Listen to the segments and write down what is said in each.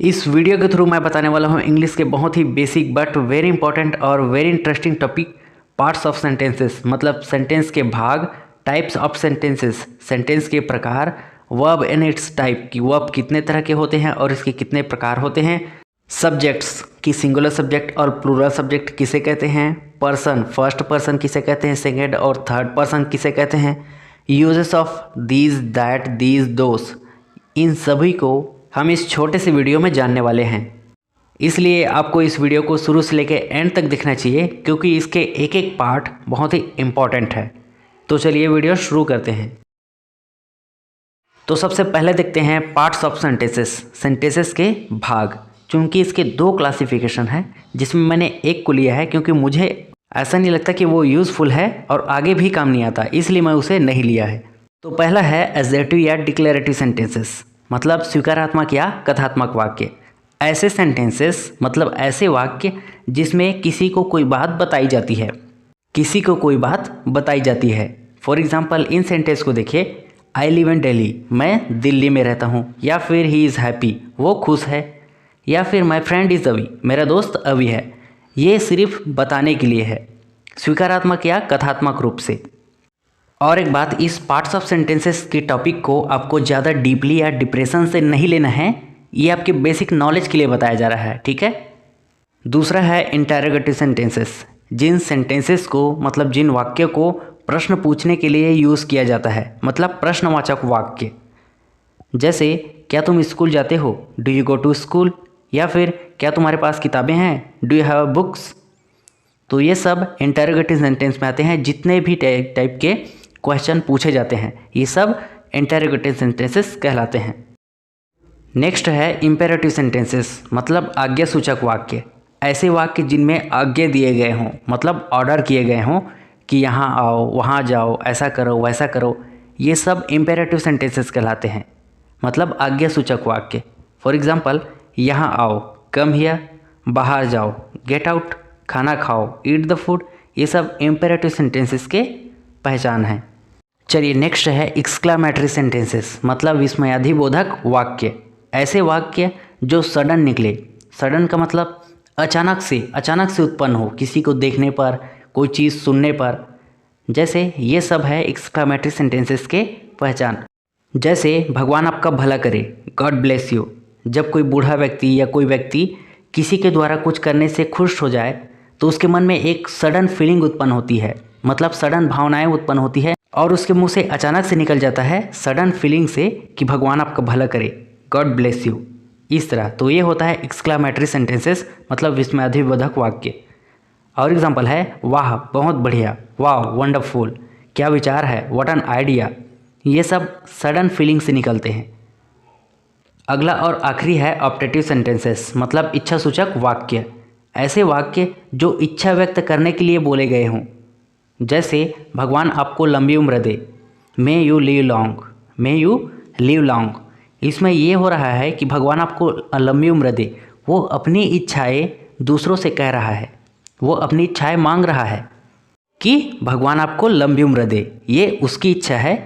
इस वीडियो के थ्रू मैं बताने वाला हूँ इंग्लिश के बहुत ही बेसिक बट वेरी इंपॉर्टेंट और very interesting topic parts of sentences, मतलब सेंटेंस के भाग, टाइप्स ऑफ सेंटेंसेस, सेंटेंस के प्रकार, वर्ब एंड इट्स टाइप कि वर्ब कितने तरह के होते हैं और इसके कितने प्रकार होते हैं, सब्जेक्ट्स की सिंगुलर सब्जेक्ट और प्लूरल सब्जेक्ट किसे कहते हैं, पर्सन फर्स्ट पर्सन किसे कहते हैं, सेकेंड और थर्ड पर्सन किसे कहते हैं, uses of these that these those, इन सभी को हम इस छोटे से वीडियो में जानने वाले हैं। इसलिए आपको इस वीडियो को शुरू से लेकर एंड तक देखना चाहिए क्योंकि इसके एक एक पार्ट बहुत ही इम्पॉर्टेंट है। तो चलिए वीडियो शुरू करते हैं। तो सबसे पहले देखते हैं पार्ट्स ऑफ सेंटेंसेस, सेंटेंसेस के भाग। चूँकि इसके दो क्लासिफिकेशन है जिसमें मैंने एक को लिया है क्योंकि मुझे ऐसा नहीं लगता कि वो यूज़फुल है और आगे भी काम नहीं आता, इसलिए मैं उसे नहीं लिया है। तो पहला है एडजेक्टिव या डिक्लेरेटिव सेंटेंसेस, मतलब स्वीकारात्मक या कथात्मक वाक्य। ऐसे सेंटेंसेस मतलब ऐसे वाक्य जिसमें किसी को कोई बात बताई जाती है, किसी को कोई बात बताई जाती है। फॉर एग्जाम्पल इन सेंटेंस को देखिए, आई लिव इन दिल्ली, मैं दिल्ली में रहता हूँ, या फिर ही इज़ हैप्पी, वो खुश है, या फिर माई फ्रेंड इज़ अवी, मेरा दोस्त अवी है। ये सिर्फ बताने के लिए है, स्वीकारात्मक या कथात्मक रूप से। और एक बात, इस पार्ट्स ऑफ सेंटेंसेस के टॉपिक को आपको ज़्यादा डीपली या डिप्रेशन से नहीं लेना है, ये आपके बेसिक नॉलेज के लिए बताया जा रहा है, ठीक है। दूसरा है इंटरोगेटिव सेंटेंसेस, जिन सेंटेंसेस को मतलब जिन वाक्यों को प्रश्न पूछने के लिए यूज़ किया जाता है, मतलब प्रश्नवाचक वाक्य। जैसे क्या तुम स्कूल जाते हो, do you go to school, या फिर क्या तुम्हारे पास किताबें हैं, डू यू हैव बुक्स। तो ये सब इंटरोगेटिव सेंटेंस में आते हैं। जितने भी टाइप के क्वेश्चन पूछे जाते हैं ये सब इंटरोगेटिव सेंटेंसेस कहलाते हैं। नेक्स्ट है इंपेरेटिव सेंटेंसेस, मतलब आज्ञासूचक वाक्य। ऐसे वाक्य जिनमें आज्ञा दिए गए हों, मतलब ऑर्डर किए गए हों कि यहाँ आओ, वहाँ जाओ, ऐसा करो, वैसा करो, ये सब इंपेरेटिव सेंटेंसेस कहलाते हैं, मतलब आज्ञासूचक वाक्य। फॉर एग्जाम्पल यहाँ आओ, कम हियर, बाहर जाओ, गेट आउट, खाना खाओ, ईट द फूड, ये सब इंपेरेटिव सेंटेंसेस के पहचान है। चलिए नेक्स्ट है एक्सक्लामेटरी सेंटेंसेस, मतलब विस्मयाधिबोधक वाक्य। ऐसे वाक्य जो सडन निकले, सडन का मतलब अचानक से उत्पन्न हो, किसी को देखने पर, कोई चीज़ सुनने पर। जैसे ये सब है एक्सक्लामेटरी सेंटेंसेस के पहचान। जैसे भगवान आपका भला करे, गॉड ब्लेस यू। जब कोई बूढ़ा व्यक्ति या कोई व्यक्ति किसी के द्वारा कुछ करने से खुश हो जाए तो उसके मन में एक सडन फीलिंग उत्पन्न होती है, मतलब सडन भावनाएं उत्पन्न होती है और उसके मुंह से अचानक से निकल जाता है सडन फीलिंग से कि भगवान आपका भला करे, गॉड ब्लेस यू, इस तरह। तो ये होता है एक्सक्लामेटरी सेंटेंसेस, मतलब विस्मयाधिबोधक वाक्य। और एग्जांपल है वाह बहुत बढ़िया, वाह वंडरफुल, क्या विचार है, व्हाट एन आइडिया। ये सब सडन फीलिंग से निकलते हैं। अगला और आखिरी है ऑप्टेटिव सेंटेंसेस, मतलब इच्छासूचक वाक्य। ऐसे वाक्य जो इच्छा व्यक्त करने के लिए बोले गए हों। जैसे भगवान आपको लंबी उम्र दे, may you live long, may you live long. इसमें ये हो रहा है कि भगवान आपको लंबी उम्र दे, वो अपनी इच्छाएं दूसरों से कह रहा है, वो अपनी इच्छाएं मांग रहा है कि भगवान आपको लंबी उम्र दे, ये उसकी इच्छा है।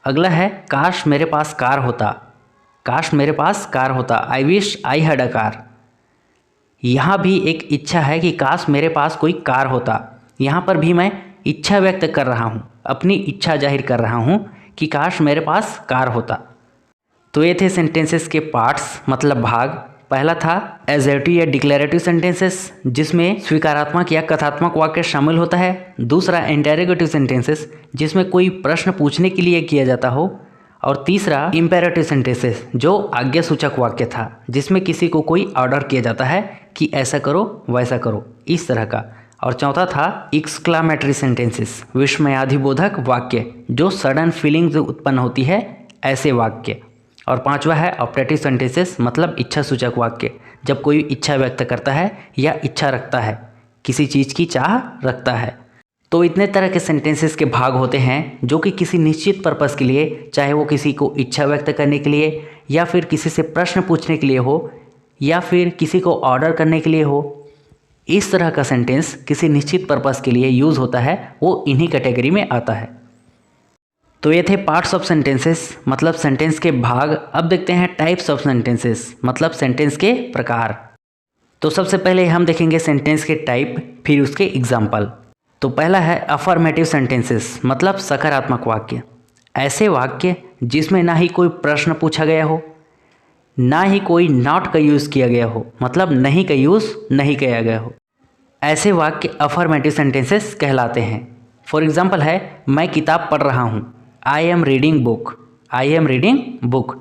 अगला है काश मेरे पास कार होता, काश मेरे पास कार होता, I wish I had a car. यहाँ भी एक इच्छा है कि काश मेरे पास कोई कार होता। यहाँ पर भी मैं इच्छा व्यक्त कर रहा हूँ, अपनी इच्छा जाहिर कर रहा हूँ कि काश मेरे पास कार होता। तो ये थे सेंटेंसेस के पार्ट्स, मतलब भाग। पहला था एडजेक्टिव या डिक्लेरेटिव सेंटेंसेस, जिसमें स्वीकारात्मक या कथात्मक वाक्य शामिल होता है। दूसरा इंटरोगेटिव सेंटेंसेस, जिसमें कोई प्रश्न पूछने के लिए किया जाता हो। और तीसरा इंपेरेटिव सेंटेंसेस, जो आज्ञासूचक वाक्य था, जिसमें किसी को कोई ऑर्डर किया जाता है कि ऐसा करो वैसा करो, इस तरह का। और चौथा था एक्सक्लामेटरी सेंटेंसेस, विस्मयाधिबोधक वाक्य, जो सडन फीलिंग्स उत्पन्न होती है, ऐसे वाक्य। और पांचवा है ऑप्टेटिव सेंटेंसेस, मतलब इच्छासूचक वाक्य, जब कोई इच्छा व्यक्त करता है या इच्छा रखता है, किसी चीज़ की चाह रखता है। तो इतने तरह के सेंटेंसेस के भाग होते हैं जो कि किसी निश्चित पर्पस के लिए, चाहे वो किसी को इच्छा व्यक्त करने के लिए, या फिर किसी से प्रश्न पूछने के लिए हो, या फिर किसी को ऑर्डर करने के लिए हो, इस तरह का सेंटेंस किसी निश्चित पर्पस के लिए यूज़ होता है, वो इन्हीं कैटेगरी में आता है। तो ये थे पार्ट्स ऑफ सेंटेंसेस मतलब सेंटेंस के भाग। अब देखते हैं टाइप्स ऑफ सेंटेंसेस मतलब सेंटेंस के प्रकार। तो सबसे पहले हम देखेंगे सेंटेंस के टाइप, फिर उसके एग्जाम्पल। तो पहला है अफर्मेटिव सेंटेंसेस मतलब सकारात्मक वाक्य। ऐसे वाक्य जिसमें ना ही कोई प्रश्न पूछा गया हो, ना ही कोई नॉट का यूज़ किया गया हो, मतलब नहीं का यूज़ नहीं किया गया हो, ऐसे वाक्य अफर्मेटिव सेंटेंसेस कहलाते हैं। फॉर एग्जाम्पल है मैं किताब पढ़ रहा हूँ, I am reading book, I am reading book.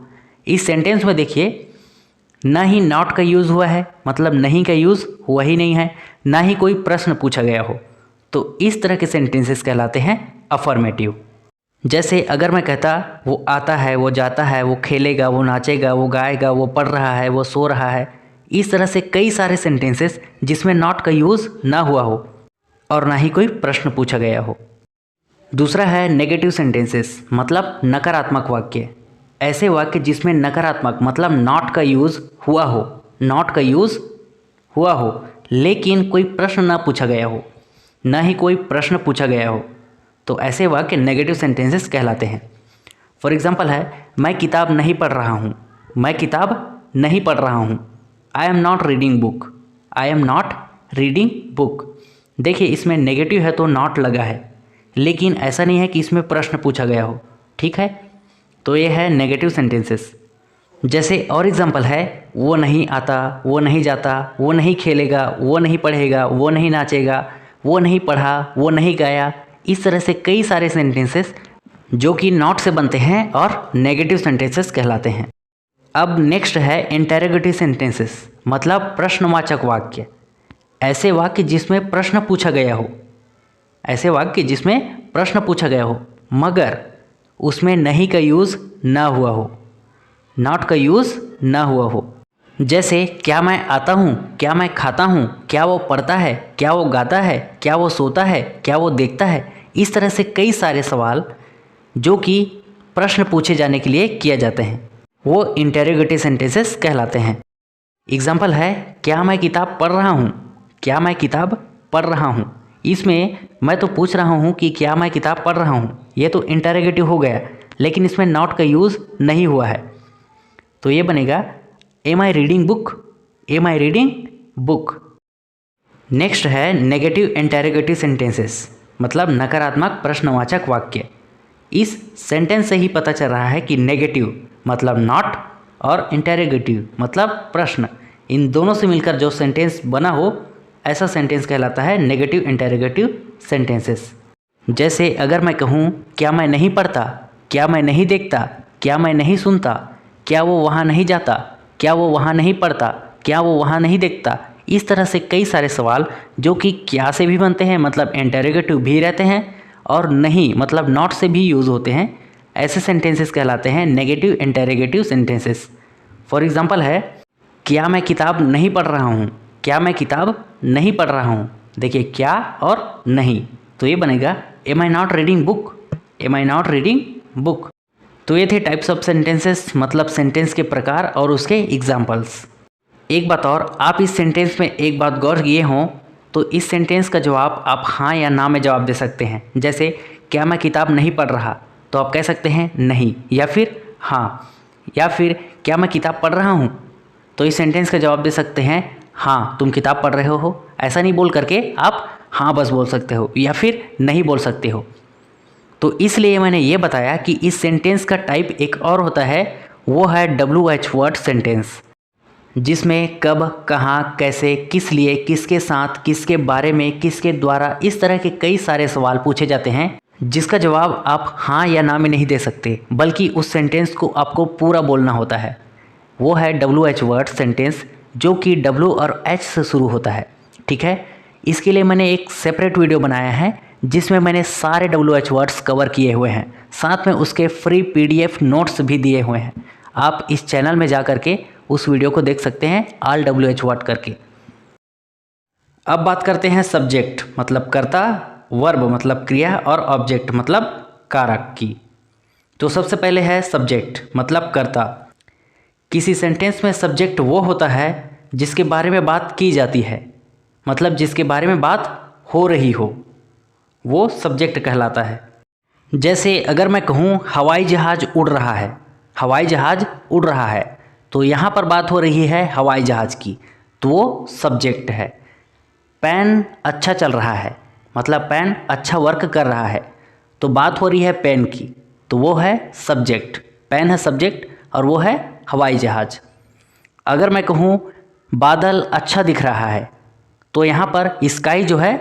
इस सेंटेंस में देखिए ना ही नॉट का यूज़ हुआ है, मतलब नहीं का यूज़ हुआ ही नहीं है, ना ही कोई प्रश्न पूछा गया हो। तो इस तरह के सेंटेंसेस कहलाते हैं अफर्मेटिव। जैसे अगर मैं कहता वो आता है, वो जाता है, वो खेलेगा, वो नाचेगा, वो गाएगा, वो पढ़ रहा है, वो सो रहा है, इस तरह से कई सारे सेंटेंसेस जिसमें नॉट का यूज़ ना हुआ हो और ना ही कोई प्रश्न पूछा गया हो। दूसरा है नेगेटिव सेंटेंसेस मतलब नकारात्मक वाक्य। ऐसे वाक्य जिसमें नकारात्मक मतलब नॉट का यूज़ हुआ हो, नॉट का यूज़ हुआ हो लेकिन कोई प्रश्न ना पूछा गया हो, ना ही कोई प्रश्न पूछा गया हो, तो ऐसे वाक्य नेगेटिव सेंटेंसेस कहलाते हैं। फॉर एग्जांपल है मैं किताब नहीं पढ़ रहा हूँ, मैं किताब नहीं पढ़ रहा हूँ। I am not reading book, I am not reading book. देखिए इसमें नेगेटिव है तो नॉट लगा है, लेकिन ऐसा नहीं है कि इसमें प्रश्न पूछा गया हो, ठीक है। तो ये है नेगेटिव सेंटेंसेस। जैसे और एग्जांपल है वो नहीं आता, वो नहीं जाता, वो नहीं खेलेगा, वो नहीं पढ़ेगा, वो नहीं नाचेगा, वो नहीं पढ़ा, वो नहीं गाया। इस तरह से कई सारे सेंटेंसेस जो कि नॉट से बनते हैं और नेगेटिव सेंटेंसेस कहलाते हैं। अब नेक्स्ट है इंटेरोगेटिव सेंटेंसेस मतलब प्रश्नवाचक वाक्य। ऐसे वाक्य जिसमें प्रश्न पूछा गया हो, ऐसे वाक्य जिसमें प्रश्न पूछा गया हो मगर उसमें नहीं का यूज़ ना हुआ हो, नॉट का यूज़ ना हुआ हो। जैसे क्या मैं आता हूँ, क्या मैं खाता हूँ, क्या वो पढ़ता है, क्या वो गाता है, क्या वो सोता है, क्या वो देखता है। इस तरह से कई सारे सवाल जो कि प्रश्न पूछे जाने के लिए किए जाते हैं वो इंटेरोगेटिव सेंटेंसेस कहलाते हैं। एग्जाम्पल है क्या मैं किताब पढ़ रहा हूँ, क्या मैं किताब पढ़ रहा हूँ। इसमें मैं तो पूछ रहा हूँ कि क्या मैं किताब पढ़ रहा हूँ, ये तो इंटेरोगेटिव हो गया, लेकिन इसमें नॉट का यूज़ नहीं हुआ है, तो ये बनेगा am I reading book, am I reading book. Next है नेगेटिव इंटेरोगेटिव सेंटेंसेस मतलब नकारात्मक प्रश्नवाचक वाक्य। इस सेंटेंस से ही पता चल रहा है कि नेगेटिव मतलब नॉट और इंटेरोगेटिव मतलब प्रश्न, इन दोनों से मिलकर जो सेंटेंस बना हो ऐसा सेंटेंस कहलाता है नेगेटिव इंटेरोगेटिव सेंटेंसेस। जैसे अगर मैं कहूँ क्या मैं नहीं पढ़ता, क्या मैं नहीं देखता, क्या मैं नहीं सुनता, क्या वो वहाँ नहीं जाता, क्या वो वहाँ नहीं पढ़ता, क्या वो वहाँ नहीं देखता। इस तरह से कई सारे सवाल जो कि क्या से भी बनते हैं मतलब इंटेरोगेटिव भी रहते हैं और नहीं मतलब नॉट से भी यूज़ होते हैं, ऐसे सेंटेंसेस कहलाते हैं negative interrogative sentences. For example है क्या मैं किताब नहीं पढ़ रहा हूँ, क्या मैं किताब नहीं पढ़ रहा हूँ। देखिए क्या और नहीं, तो ये बनेगा am I not reading book, am I not reading book. तो ये थे टाइप्स ऑफ सेंटेंसेस मतलब सेंटेंस के प्रकार और उसके एग्जाम्पल्स। एक बात और, आप इस सेंटेंस में एक बात गौर किए हों तो इस सेंटेंस का जवाब आप हाँ या ना में जवाब दे सकते हैं। जैसे क्या मैं किताब नहीं पढ़ रहा, तो आप कह सकते हैं नहीं या फिर हाँ, या फिर क्या मैं किताब पढ़ रहा हूँ, तो इस सेंटेंस का जवाब दे सकते हैं हाँ तुम किताब पढ़ रहे हो। ऐसा नहीं बोल करके आप हाँ बस बोल सकते हो या फिर नहीं बोल सकते हो। तो इसलिए मैंने ये बताया कि इस सेंटेंस का टाइप एक और होता है, वो है WH वर्ड सेंटेंस, जिसमें कब, कहाँ, कैसे, किस लिए, किसके साथ, किसके बारे में, किसके द्वारा, इस तरह के कई सारे सवाल पूछे जाते हैं जिसका जवाब आप हाँ या ना में नहीं दे सकते, बल्कि उस सेंटेंस को आपको पूरा बोलना होता है। वो है WH वर्ड सेंटेंस जो कि W और H से शुरू होता है, ठीक है। इसके लिए मैंने एक सेपरेट वीडियो बनाया है जिसमें मैंने सारे WH वर्ड्स कवर किए हुए हैं, साथ में उसके फ्री PDF नोट्स भी दिए हुए हैं। आप इस चैनल में जा करके उस वीडियो को देख सकते हैं ऑल WH वर्ड करके। अब बात करते हैं सब्जेक्ट मतलब कर्ता, वर्ब मतलब क्रिया और ऑब्जेक्ट मतलब कारक की। तो सबसे पहले है सब्जेक्ट मतलब कर्ता। किसी सेंटेंस में सब्जेक्ट वो होता है जिसके बारे में बात की जाती है, मतलब जिसके बारे में बात हो रही हो, वो सब्जेक्ट कहलाता है। जैसे अगर मैं कहूँ हवाई जहाज़ उड़ रहा है, हवाई जहाज़ उड़ रहा है, तो यहाँ पर बात हो रही है हवाई जहाज़ की, तो वो सब्जेक्ट है। पेन अच्छा चल रहा है, मतलब पेन अच्छा वर्क कर रहा है, तो बात हो रही है पेन की, तो वो है सब्जेक्ट। पेन है सब्जेक्ट और वो है हवाई जहाज़। अगर मैं कहूँ बादल अच्छा दिख रहा है, तो यहाँ पर स्काई जो है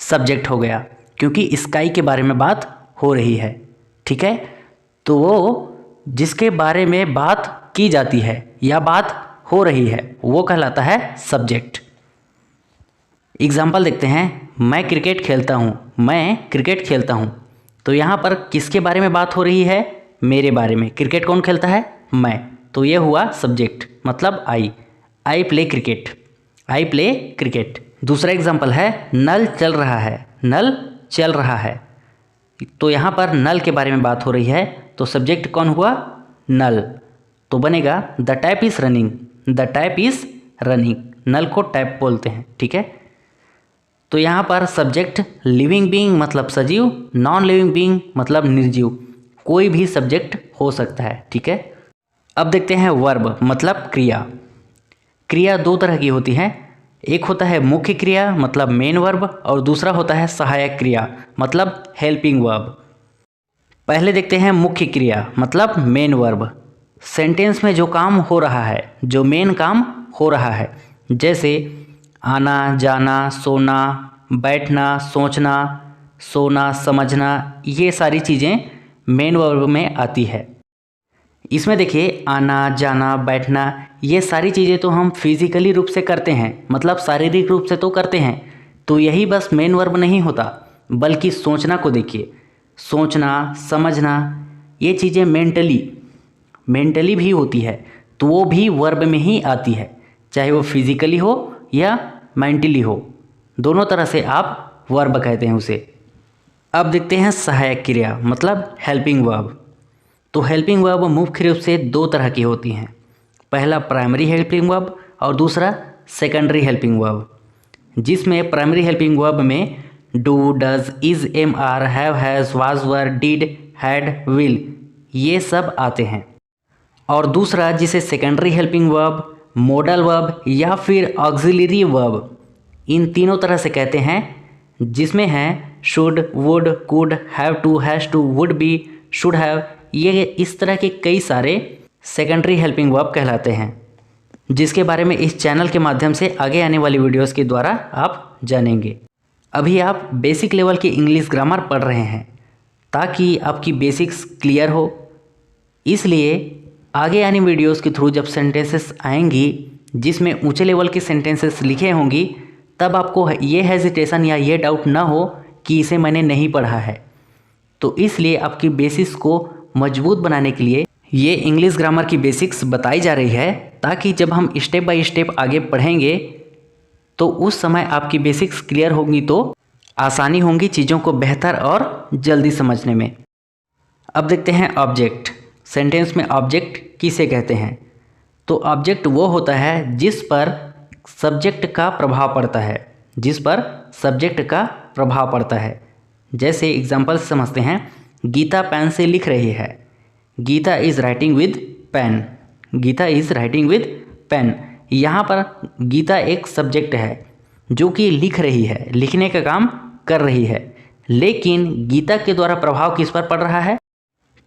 सब्जेक्ट हो गया, क्योंकि स्काई के बारे में बात हो रही है। ठीक है, तो वो जिसके बारे में बात की जाती है या बात हो रही है वो कहलाता है सब्जेक्ट। एग्जाम्पल देखते हैं, मैं क्रिकेट खेलता हूँ, मैं क्रिकेट खेलता हूँ, तो यहाँ पर किसके बारे में बात हो रही है? मेरे बारे में। क्रिकेट कौन खेलता है? मैं, तो ये हुआ सब्जेक्ट, मतलब I play cricket, I play cricket. दूसरा एग्जाम्पल है नल चल रहा है, नल चल रहा है, तो यहाँ पर नल के बारे में बात हो रही है, तो सब्जेक्ट कौन हुआ? नल, तो बनेगा the tap is running, the tap is running. नल को टैप बोलते हैं। ठीक है, तो यहाँ पर सब्जेक्ट लिविंग बीइंग मतलब सजीव, नॉन लिविंग बीइंग मतलब निर्जीव, कोई भी सब्जेक्ट हो सकता है। ठीक है, अब देखते हैं वर्ब मतलब क्रिया। क्रिया दो तरह की होती हैं, एक होता है मुख्य क्रिया मतलब मेन वर्ब, और दूसरा होता है सहायक क्रिया मतलब हेल्पिंग वर्ब। पहले देखते हैं मुख्य क्रिया मतलब मेन वर्ब। सेंटेंस में जो काम हो रहा है, जो मेन काम हो रहा है, जैसे आना जाना, सोना, बैठना, सोचना, सोना, समझना, ये सारी चीज़ें मेन वर्ब में आती है। इसमें देखिए आना जाना बैठना ये सारी चीज़ें तो हम फिजिकली रूप से करते हैं, मतलब शारीरिक रूप से तो करते हैं, तो यही बस मेन वर्ब नहीं होता, बल्कि सोचना को देखिए, सोचना समझना ये चीज़ें मेंटली भी होती है, तो वो भी वर्ब में ही आती है, चाहे वो फिजिकली हो या मेंटली हो, दोनों तरह से आप वर्ब कहते हैं उसे। अब देखते हैं सहायक क्रिया मतलब हेल्पिंग वर्ब। तो हेल्पिंग वर्ब मुख्य रूप से दो तरह की होती हैं, पहला प्राइमरी हेल्पिंग वर्ब और दूसरा सेकेंडरी हेल्पिंग वर्ब, जिसमें प्राइमरी हेल्पिंग वर्ब में do, does, is, am, are, have, has, was, were, did, had, will ये सब आते हैं, और दूसरा जिसे secondary helping verb, modal verb या फिर ऑक्सिलरी वर्ब, इन तीनों तरह से कहते हैं, जिसमें हैं should, would, could, have to, has to, would be, should have, ये इस तरह के कई सारे सेकेंडरी हेल्पिंग वर्ब कहलाते हैं, जिसके बारे में इस चैनल के माध्यम से आगे आने वाली वीडियोस के द्वारा आप जानेंगे। अभी आप बेसिक लेवल की इंग्लिश ग्रामर पढ़ रहे हैं, ताकि आपकी बेसिक्स क्लियर हो, इसलिए आगे आने वीडियोस के थ्रू जब सेंटेंसेस आएंगी जिसमें ऊंचे लेवल की सेंटेंसेस लिखे होंगी, तब आपको ये हेजिटेशन या ये डाउट ना हो कि इसे मैंने नहीं पढ़ा है। तो इसलिए आपकी बेसिक्स को मजबूत बनाने के लिए ये इंग्लिश ग्रामर की बेसिक्स बताई जा रही है, ताकि जब हम स्टेप बाय स्टेप आगे पढ़ेंगे तो उस समय आपकी बेसिक्स क्लियर होंगी, तो आसानी होंगी चीज़ों को बेहतर और जल्दी समझने में। अब देखते हैं ऑब्जेक्ट। सेंटेंस में ऑब्जेक्ट किसे कहते हैं? तो ऑब्जेक्ट वो होता है जिस पर सब्जेक्ट का प्रभाव पड़ता है, जिस पर सब्जेक्ट का प्रभाव पड़ता है। जैसे एग्जाम्पल समझते हैं, गीता पेन से लिख रही है, Geeta is writing with pen, Geeta is writing with pen. यहाँ पर गीता एक सब्जेक्ट है जो कि लिख रही है, लिखने का काम कर रही है, लेकिन गीता के द्वारा प्रभाव किस पर पड़ रहा है?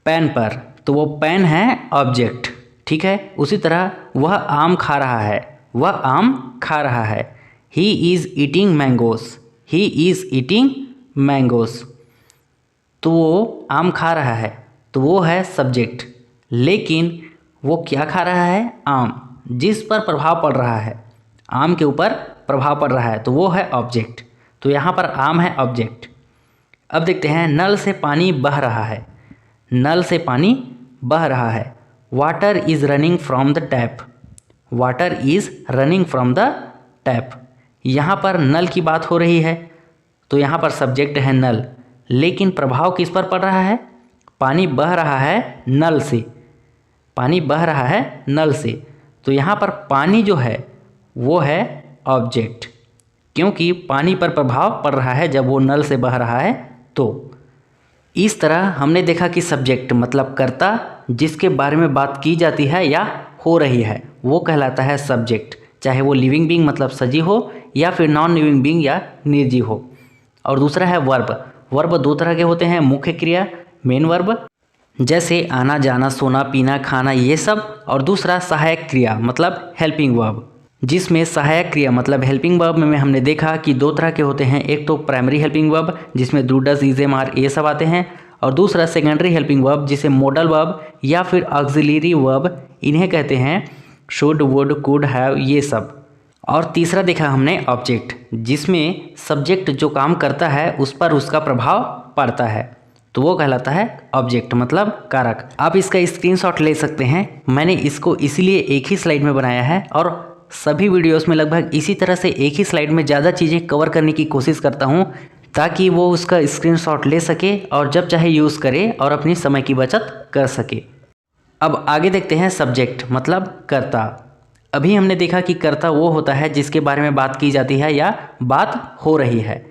पेन पर, तो वो पेन है ऑब्जेक्ट। ठीक है, उसी तरह वह आम खा रहा है, वह आम खा रहा है, he is eating mangoes, he is eating mangoes, तो वो आम खा रहा है, तो वो है सब्जेक्ट, लेकिन वो क्या खा रहा है? आम, जिस पर प्रभाव पड़ रहा है, आम के ऊपर प्रभाव पड़ रहा है, तो वो है ऑब्जेक्ट। तो यहाँ पर आम है ऑब्जेक्ट। अब देखते हैं, नल से पानी बह रहा है, नल से पानी बह रहा है, water is running from the tap, water is running from the tap. यहाँ पर नल की बात हो रही है, तो यहाँ पर सब्जेक्ट है नल, लेकिन प्रभाव किस पर पड़ रहा है? पानी बह रहा है नल से, पानी बह रहा है नल से, तो यहाँ पर पानी जो है वो है ऑब्जेक्ट, क्योंकि पानी पर प्रभाव पड़ रहा है जब वो नल से बह रहा है। तो इस तरह हमने देखा कि सब्जेक्ट मतलब कर्ता, जिसके बारे में बात की जाती है या हो रही है वो कहलाता है सब्जेक्ट, चाहे वो लिविंग बीइंग मतलब सजीव हो या फिर नॉन लिविंग बीइंग या निर्जीव हो। और दूसरा है वर्ब। वर्ब दो तरह के होते हैं, मुख्य क्रिया मेन वर्ब जैसे आना जाना सोना पीना खाना ये सब, और दूसरा सहायक क्रिया मतलब हेल्पिंग वर्ब, जिसमें सहायक क्रिया मतलब हेल्पिंग वर्ब में हमने देखा कि दो तरह के होते हैं। एक तो प्राइमरी हेल्पिंग वर्ब जिसमें do does is am are ये सब आते हैं, और दूसरा सेकेंडरी हेल्पिंग वर्ब जिसे मॉडल वर्ब या फिर ऑक्सिलरी वर्ब इन्हें कहते हैं, शुड वुड कुड हैव ये सब। और तीसरा देखा हमने ऑब्जेक्ट, जिसमें सब्जेक्ट जो काम करता है उस पर उसका प्रभाव पड़ता है, तो वो कहलाता है ऑब्जेक्ट मतलब कारक। आप इसका स्क्रीनशॉट ले सकते हैं, मैंने इसको इसीलिए एक ही स्लाइड में बनाया है और सभी वीडियोस में लगभग इसी तरह से एक ही स्लाइड में ज़्यादा चीज़ें कवर करने की कोशिश करता हूँ ताकि वो उसका स्क्रीनशॉट ले सके और जब चाहे यूज़ करे और अपनी समय की बचत कर सके। अब आगे देखते हैं सब्जेक्ट मतलब कर्ता। अभी हमने देखा कि कर्ता वो होता है जिसके बारे में बात की जाती है या बात हो रही है,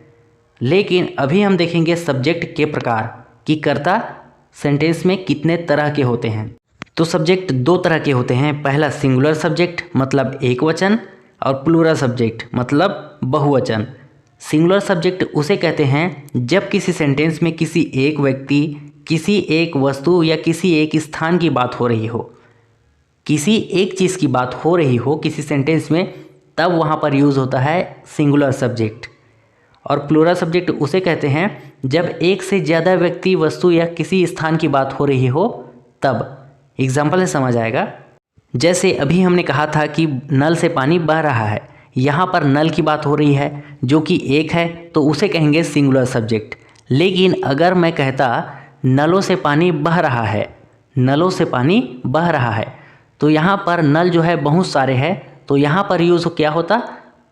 लेकिन अभी हम देखेंगे सब्जेक्ट के प्रकार कि कर्ता सेंटेंस में कितने तरह के होते हैं। तो सब्जेक्ट दो तरह के होते हैं, पहला सिंगुलर सब्जेक्ट मतलब एक वचन और प्लूरल सब्जेक्ट मतलब बहुवचन। सिंगुलर सब्जेक्ट उसे कहते हैं जब किसी सेंटेंस में किसी एक व्यक्ति, किसी एक वस्तु या किसी एक स्थान की बात हो रही हो, किसी एक चीज़ की बात हो रही हो किसी सेंटेंस में, तब वहाँ पर यूज़ होता है सिंगुलर सब्जेक्ट। और प्लूरल सब्जेक्ट उसे कहते हैं जब एक से ज़्यादा व्यक्ति, वस्तु या किसी स्थान की बात हो रही हो तब। एग्जाम्पल से समझ आएगा, जैसे अभी हमने कहा था कि नल से पानी बह रहा है, यहाँ पर नल की बात हो रही है जो कि एक है, तो उसे कहेंगे सिंगुलर सब्जेक्ट। लेकिन अगर मैं कहता नलों से पानी बह रहा है, नलों से पानी बह रहा है, तो यहाँ पर नल जो है बहुत सारे हैं, तो यहाँ पर यूज़ क्या होता,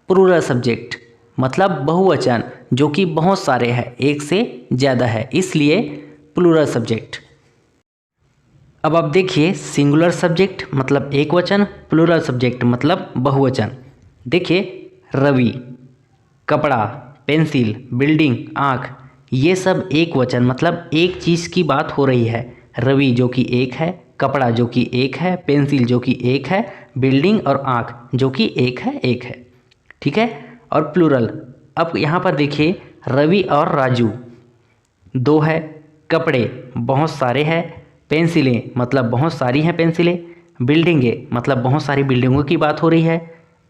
प्लूरल सब्जेक्ट मतलब बहुवचन जो कि बहुत सारे हैं, एक से ज़्यादा है, इसलिए प्लूरल सब्जेक्ट। अब आप देखिए सिंगुलर सब्जेक्ट मतलब एक वचन, प्लूरल सब्जेक्ट मतलब बहुवचन। देखिए रवि, कपड़ा, पेंसिल, बिल्डिंग, आँख, ये सब एक वचन मतलब एक चीज़ की बात हो रही है। रवि जो कि एक है, कपड़ा जो कि एक है, पेंसिल जो कि एक है, बिल्डिंग और आँख जो कि एक है, ठीक है। और प्लूरल, अब यहाँ पर देखिए रवि और राजू दो है, कपड़े बहुत सारे हैं, पेंसिलें मतलब बहुत सारी हैं पेंसिलें, बिल्डिंगें मतलब बहुत सारी बिल्डिंगों की बात हो रही है,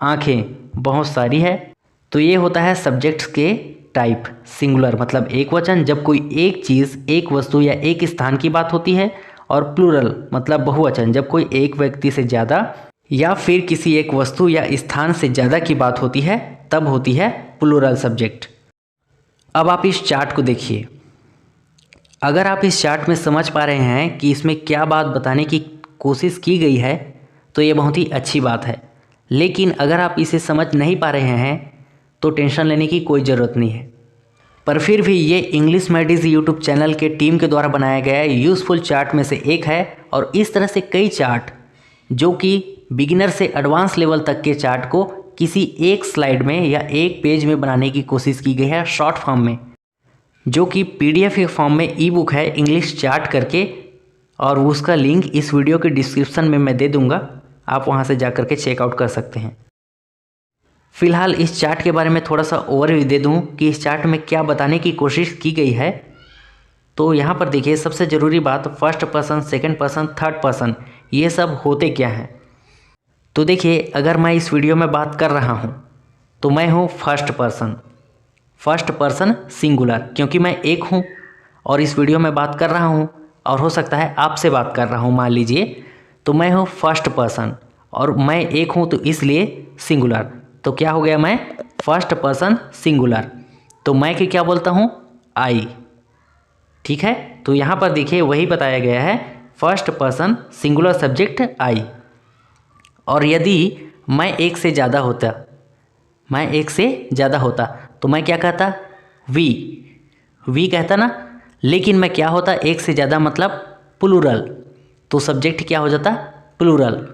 आँखें बहुत सारी है। तो ये होता है सब्जेक्ट्स के टाइप। सिंगुलर मतलब एक वचन जब कोई एक चीज़, एक वस्तु या एक स्थान की बात होती है, और प्लूरल मतलब बहुवचन जब कोई एक व्यक्ति से ज़्यादा या फिर किसी एक वस्तु या स्थान से ज़्यादा की बात होती है, तब होती है प्लूरल सब्जेक्ट। अब आप इस चार्ट को देखिए, अगर आप इस चार्ट में समझ पा रहे हैं कि इसमें क्या बात बताने की कोशिश की गई है तो ये बहुत ही अच्छी बात है, लेकिन अगर आप इसे समझ नहीं पा रहे हैं तो टेंशन लेने की कोई ज़रूरत नहीं है। पर फिर भी ये इंग्लिश मैडिज यूट्यूब चैनल के टीम के द्वारा बनाया गया यूज़फुल चार्ट में से एक है, और इस तरह से कई चार्ट जो कि बिगिनर से एडवांस लेवल तक के चार्ट को किसी एक स्लाइड में या एक पेज में बनाने की कोशिश की गई है शॉर्ट फॉर्म में, जो कि पीडीएफ के फॉर्म में ई बुक है इंग्लिश चार्ट करके, और उसका लिंक इस वीडियो के डिस्क्रिप्शन में मैं दे दूंगा, आप वहां से जाकर के चेकआउट कर सकते हैं। फिलहाल इस चार्ट के बारे में थोड़ा सा ओवरव्यू दे दूं कि इस चार्ट में क्या बताने की कोशिश की गई है। तो यहाँ पर देखिए सबसे ज़रूरी बात, first person, second person, third person, ये सब होते क्या हैं। तो देखिए अगर मैं इस वीडियो में बात कर रहा हूँ तो मैं हूँ first person, first person singular क्योंकि मैं एक हूँ और इस वीडियो में बात कर रहा हूँ और हो सकता है आपसे बात कर रहा हूँ मान लीजिए, तो मैं हूँ फर्स्ट पर्सन और मैं एक हूँ तो इसलिए सिंगुलर। तो क्या हो गया, मैं फर्स्ट पर्सन सिंगुलर, तो मैं कि क्या बोलता हूँ, आई, ठीक है। तो यहाँ पर देखिए वही बताया गया है, first person singular subject I. और यदि मैं एक से ज़्यादा होता, मैं एक से ज़्यादा होता तो मैं क्या कहता, वी कहता ना, लेकिन मैं क्या होता, एक से ज़्यादा मतलब प्लूरल, तो सब्जेक्ट क्या हो जाता, प्लूरल,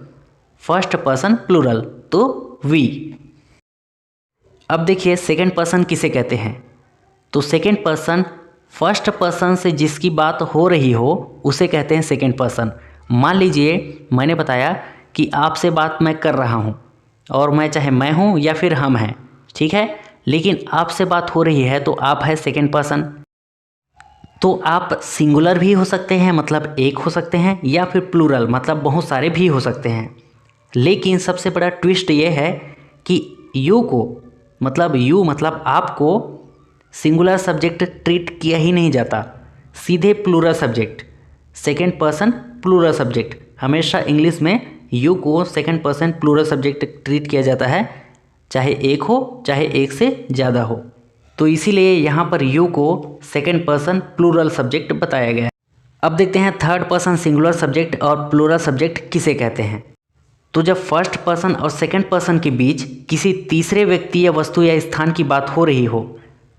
फर्स्ट पर्सन प्लूरल, तो वी। अब देखिए सेकंड पर्सन किसे कहते हैं, तो सेकंड पर्सन फर्स्ट पर्सन से जिसकी बात हो रही हो उसे कहते हैं सेकंड पर्सन। मान लीजिए मैंने बताया कि आपसे बात मैं कर रहा हूँ और मैं चाहे मैं हूँ या फिर हम हैं, ठीक है, लेकिन आपसे बात हो रही है तो आप है सेकंड पर्सन। तो आप सिंगुलर भी हो सकते हैं मतलब एक हो सकते हैं, या फिर प्लूरल मतलब बहुत सारे भी हो सकते हैं। लेकिन सबसे बड़ा ट्विस्ट ये है कि यू मतलब आपको सिंगुलर सब्जेक्ट ट्रीट किया ही नहीं जाता, सीधे plural subject, second person plural subject. हमेशा इंग्लिश में यू को second person plural subject treat किया जाता है, चाहे एक हो चाहे एक से ज़्यादा हो। तो इसीलिए यहाँ पर यू को सेकंड पर्सन प्लूरल सब्जेक्ट बताया गया है। अब देखते हैं थर्ड पर्सन सिंगुलर सब्जेक्ट और प्लूरल सब्जेक्ट किसे कहते हैं। तो जब फर्स्ट पर्सन और सेकंड पर्सन के बीच किसी तीसरे व्यक्ति या वस्तु या स्थान की बात हो रही हो,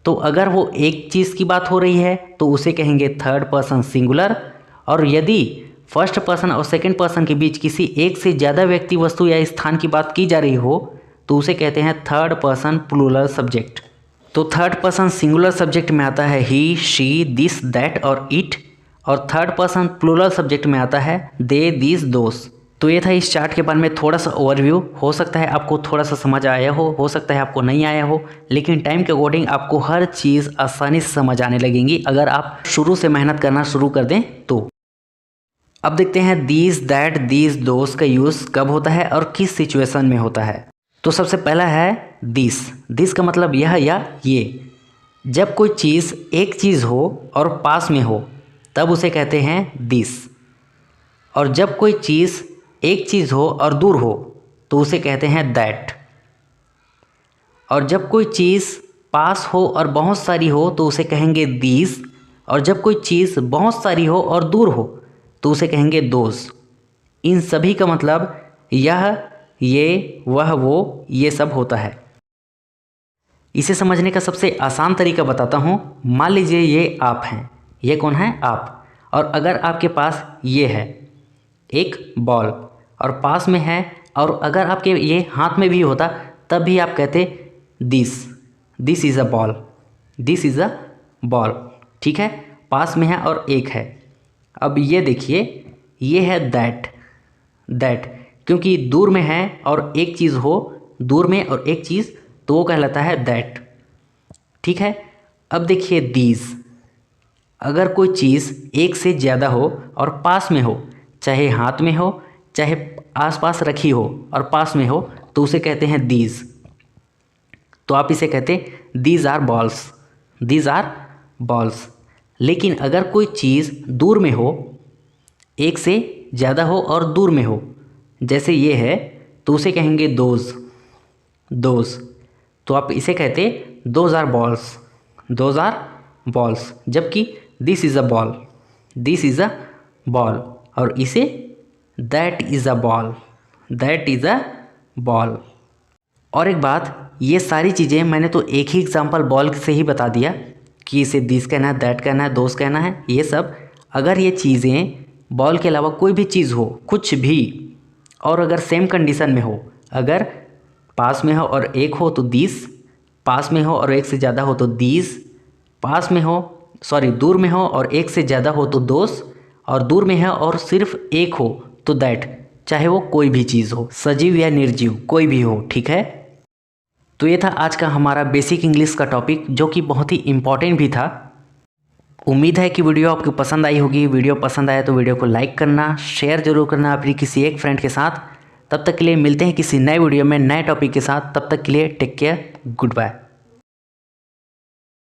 तो अगर वो एक चीज़ की बात हो रही है तो उसे कहेंगे थर्ड पर्सन सिंगुलर, और यदि फर्स्ट पर्सन और सेकंड पर्सन के बीच किसी एक से ज़्यादा व्यक्ति वस्तु या स्थान की बात की जा रही हो तो उसे कहते हैं थर्ड पर्सन प्लूरल सब्जेक्ट। तो थर्ड पर्सन सिंगुलर सब्जेक्ट में आता है ही, शी, दिस, दैट और इट, और थर्ड पर्सन प्लूरल सब्जेक्ट में आता है दे, दिस, दोस। तो ये था इस चार्ट के बारे में थोड़ा सा ओवरव्यू। हो सकता है आपको थोड़ा सा समझ आया हो सकता है आपको नहीं आया हो, लेकिन टाइम के अकॉर्डिंग आपको हर चीज़ आसानी से समझ आने लगेंगी अगर आप शुरू से मेहनत करना शुरू कर दें तो। अब देखते हैं दिस, दैट, दिस, दोस का यूज़ कब होता है और किस सिचुएशन में होता है। तो सबसे पहला है दिस। दिस का मतलब यह या ये। जब कोई चीज़ एक चीज़ हो और पास में हो तब उसे कहते हैं दिस, और जब कोई चीज़ एक चीज़ हो और दूर हो तो उसे कहते हैं दैट, और जब कोई चीज़ पास हो और बहुत सारी हो तो उसे कहेंगे दीज, और जब कोई चीज़ बहुत सारी हो और दूर हो तो उसे कहेंगे दोस। इन सभी का मतलब यह, ये, वह, वो, ये सब होता है। इसे समझने का सबसे आसान तरीका बताता हूँ। मान लीजिए ये आप हैं, ये कौन है आप, और अगर आपके पास ये है एक बॉल और पास में है, और अगर आपके ये हाथ में भी होता तब भी आप कहते this is a ball, this is a ball, ठीक है, पास में है और एक है। अब ये देखिए ये है दैट, क्योंकि दूर में है और एक चीज़ हो, दूर में और एक चीज़, तो वो कहलाता है दैट, ठीक है। अब देखिए दीज, अगर कोई चीज़ एक से ज़्यादा हो और पास में हो, चाहे हाथ में हो चाहे आसपास रखी हो और पास में हो, तो उसे कहते हैं दीज। तो आप इसे कहते these are balls, these are balls. लेकिन अगर कोई चीज़ दूर में हो, एक से ज़्यादा हो और दूर में हो, जैसे ये है, तो उसे कहेंगे दोज। तो आप इसे कहते those are balls, those are balls, जबकि this is a ball, this is a ball, और इसे that is a ball, that is a ball. और एक बात, ये सारी चीज़ें मैंने तो एक ही एग्जांपल बॉल से ही बता दिया कि इसे दिस कहना है, दैट कहना है, दोस्त कहना है, ये सब। अगर ये चीज़ें बॉल के अलावा कोई भी चीज़ हो, कुछ भी, और अगर सेम कंडीशन में हो, अगर पास में हो और एक हो तो दिस, पास में हो और एक से ज़्यादा हो तो दीज, पास में हो दूर में हो और एक से ज़्यादा हो तो दोस, और दूर में है और सिर्फ एक हो तो दैट, चाहे वो कोई भी चीज़ हो, सजीव या निर्जीव, कोई भी हो, ठीक है। तो ये था आज का हमारा बेसिक इंग्लिश का टॉपिक, जो कि बहुत ही इम्पॉर्टेंट भी था। उम्मीद है कि वीडियो आपको पसंद आई होगी। वीडियो पसंद आया तो वीडियो को लाइक करना, शेयर जरूर करना अपनी किसी एक फ्रेंड के साथ। तब तक के लिए मिलते हैं किसी नए वीडियो में नए टॉपिक के साथ। तब तक के लिए टेक केयर, गुड बाय।